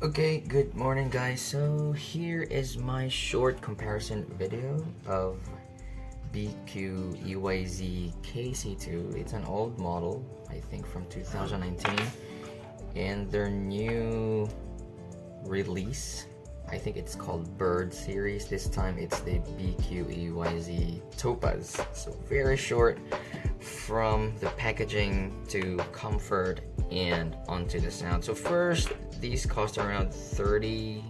Okay, good morning guys. So here is my short comparison video of BQEYZ KC2. It's an old model, I think from 2019, and their new release, I think it's called Bird series. This time it's the BQEYZ Topaz. So very short from the packaging to comfort and onto the sound. So first, these cost around $30,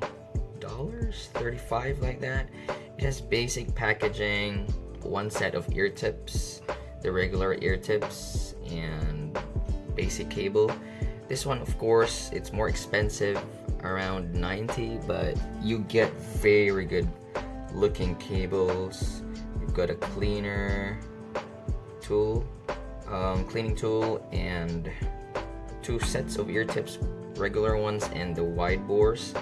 $35 like that. It has basic packaging, one set of ear tips, the regular ear tips, and basic cable. This one, of course, it's more expensive, around $90, but you get very good looking cables. You've got a cleaning tool, and two sets of ear tips, regular ones and the wide bores.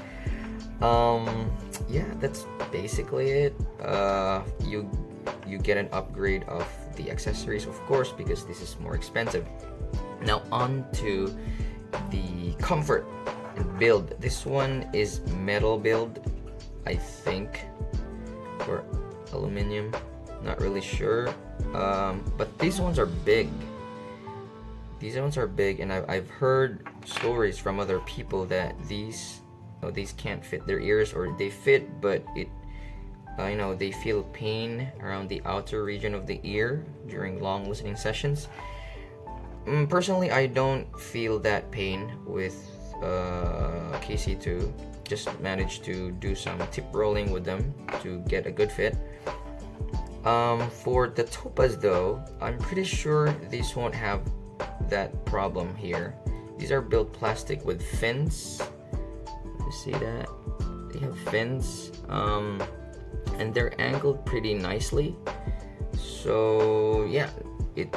Yeah, that's basically it. You get an upgrade of the accessories, of course, because this is more expensive. Now on to the comfort and build. This one is metal build, I think, or aluminum, not really sure. But these ones are big. And I've heard stories from other people that these can't fit their ears, or they fit, but they feel pain around the outer region of the ear during long listening sessions. Personally, I don't feel that pain with KC2. Just managed to do some tip rolling with them to get a good fit. For the Topaz though, I'm pretty sure these won't have that problem here. These are built plastic with fins. You see that? They have fins, and they're angled pretty nicely. So yeah, it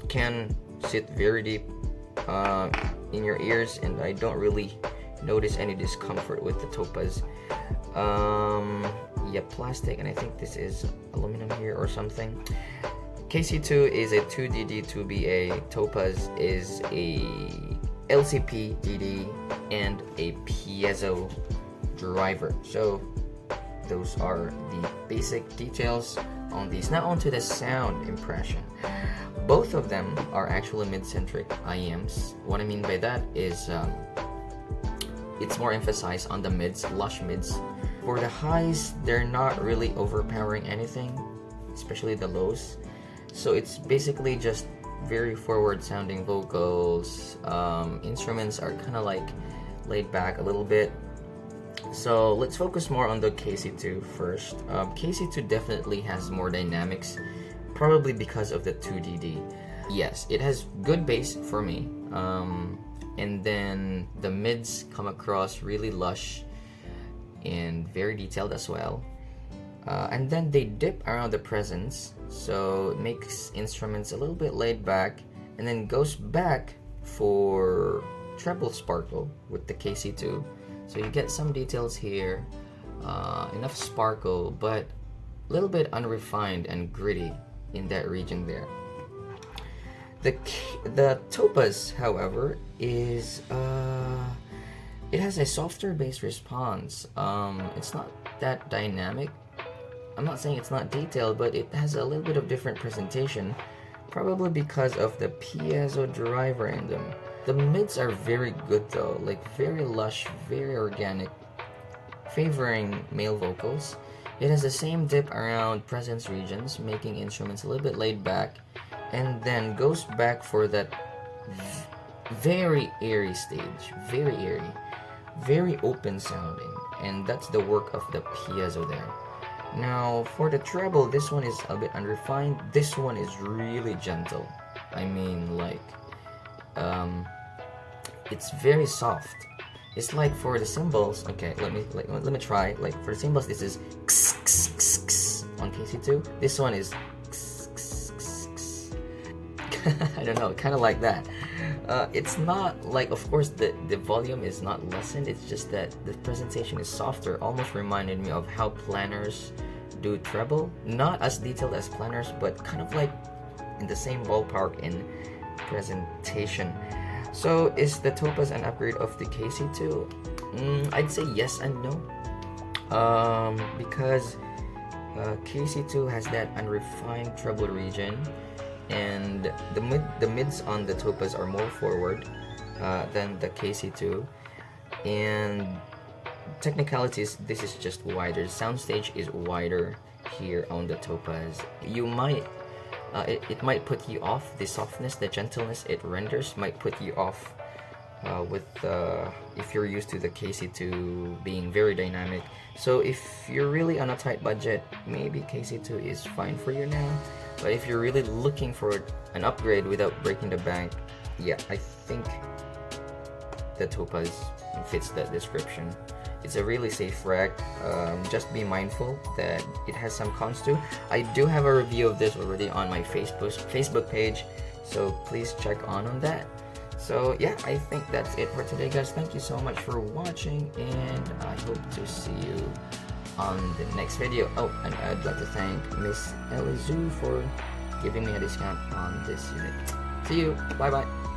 can sit very deep in your ears, and I don't really notice any discomfort with the Topaz. Yeah, plastic, and I think this is aluminum here or something. KC2 is a 2DD 2BA. Topaz is a LCP DD and a piezo driver. So those are the basic details on these. Now onto the sound impression. Both of them are actually mid-centric IEMs. What I mean by that is it's more emphasized on the mids, lush mids. For the highs, they're not really overpowering anything, especially the lows. So it's basically just very forward sounding vocals. Instruments are kind of like laid back a little bit. So let's focus more on the KC2 first. KC2 definitely has more dynamics, probably because of the 2DD. Yes, it has good bass for me. And then the mids come across really lush and very detailed as well. And then they dip around the presence, so it makes instruments a little bit laid back, and then goes back for treble sparkle with the KC2. So you get some details here, enough sparkle, but a little bit unrefined and gritty in that region there. The Topaz, however, is it has a softer bass response. It's not that dynamic. I'm not saying it's not detailed, but it has a little bit of different presentation, probably because of the piezo driver in them. The mids are very good though, like very lush, very organic, favoring male vocals. It has the same dip around presence regions, making instruments a little bit laid back, and then goes back for that very airy stage, very airy, very open sounding, and that's the work of the piezo there. Now for the treble, this one is a bit unrefined. This one is really gentle. I mean, like, it's very soft. It's like for the cymbals. Okay, let me try. Like for the cymbals, this is on KC2. This one is I don't know, kind of like that. It's not like, of course, the volume is not lessened. It's just that the presentation is softer. Almost reminded me of how planners do treble. Not as detailed as planners, but kind of like in the same ballpark in presentation. So is the Topaz an upgrade of the KC2? I'd say yes and no. Because KC2 has that unrefined treble region, and the mids on the Topaz are more forward than the KC2, and technicalities, this is just wider. Soundstage is wider here on the Topaz. You might it might put you off. The softness, the gentleness it renders might put you off with if you're used to the KC2 being very dynamic. So if you're really on a tight budget, maybe KC2 is fine for you now. But if you're really looking for an upgrade without breaking the bank, yeah, I think the Topaz fits that description. It's a really safe rack. Just be mindful that it has some cons too. I do have a review of this already on my Facebook page, so please check on that. So yeah, I think that's it for today, guys. Thank you so much for watching, and I hope to see you on the next video. Oh, and I'd like to thank Miss Elizu for giving me a discount on this unit. See you. Bye bye.